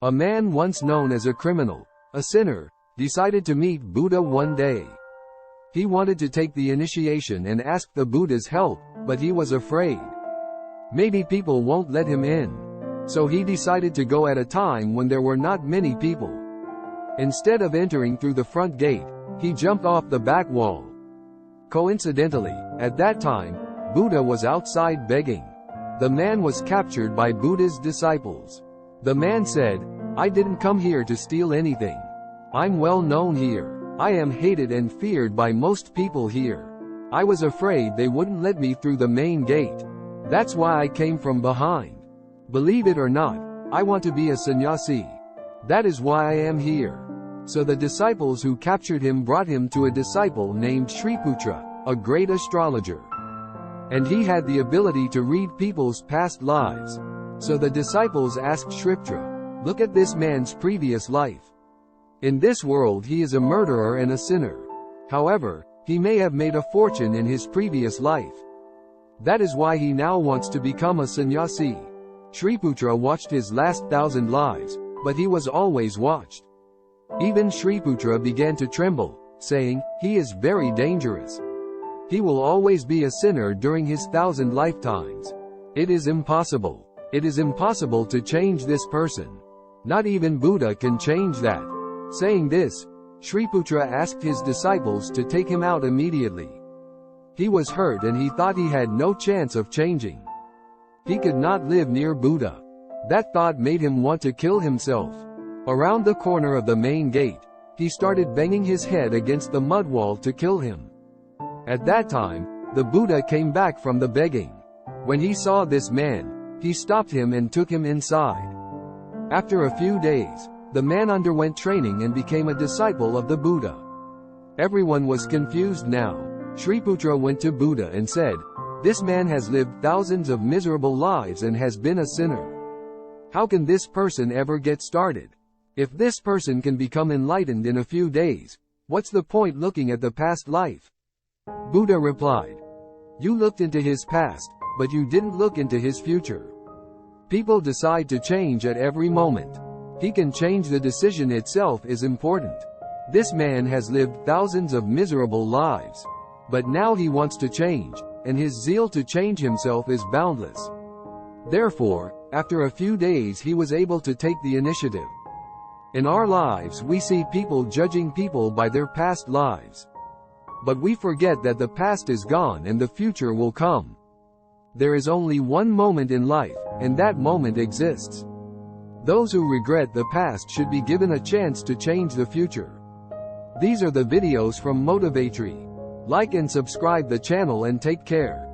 A man once known as a criminal, a sinner, decided to meet Buddha one day. He wanted to take the initiation and ask the Buddha's help, but he was afraid. Maybe people won't let him in. So he decided to go at a time when there were not many people. Instead of entering through the front gate, he jumped off the back wall. Coincidentally, at that time, Buddha was outside begging. The man was captured by Buddha's disciples. The man said, "I didn't come here to steal anything. I'm well known here. I am hated and feared by most people here. I was afraid they wouldn't let me through the main gate. That's why I came from behind. Believe it or not, I want to be a sannyasi. That is why I am here." So the disciples who captured him brought him to a disciple named Shriputra, a great astrologer. And he had the ability to read people's past lives. So the disciples asked Shriputra, "Look at this man's previous life. In this world he is a murderer and a sinner. However, he may have made a fortune in his previous life. That is why he now wants to become a sannyasi." Shriputra watched his last 1,000 lives, but he was always watched. Even Shriputra began to tremble, saying, "He is very dangerous. He will always be a sinner during his 1,000 lifetimes. It is impossible. It is impossible to change this person. Not even Buddha can change that." Saying this, Shriputra asked his disciples to take him out immediately. He was hurt and he thought he had no chance of changing. He could not live near Buddha. That thought made him want to kill himself. Around the corner of the main gate, he started banging his head against the mud wall to kill him. At that time, the Buddha came back from the begging. When he saw this man, he stopped him and took him inside. After a few days, the man underwent training and became a disciple of the Buddha. Everyone was confused now. Shriputra went to Buddha and said, "This man has lived thousands of miserable lives and has been a sinner. How can this person ever get started? If this person can become enlightened in a few days, what's the point looking at the past life?" Buddha replied, "You looked into his past, but you didn't look into his future. People decide to change at every moment. He can change. The decision itself is important. This man has lived thousands of miserable lives. But now he wants to change, and his zeal to change himself is boundless. Therefore, after a few days he was able to take the initiative." In our lives we see people judging people by their past lives. But we forget that the past is gone and the future will come. There is only one moment in life, and that moment exists. Those who regret the past should be given a chance to change the future. These are the videos from Motivatri. Like and subscribe the channel and take care.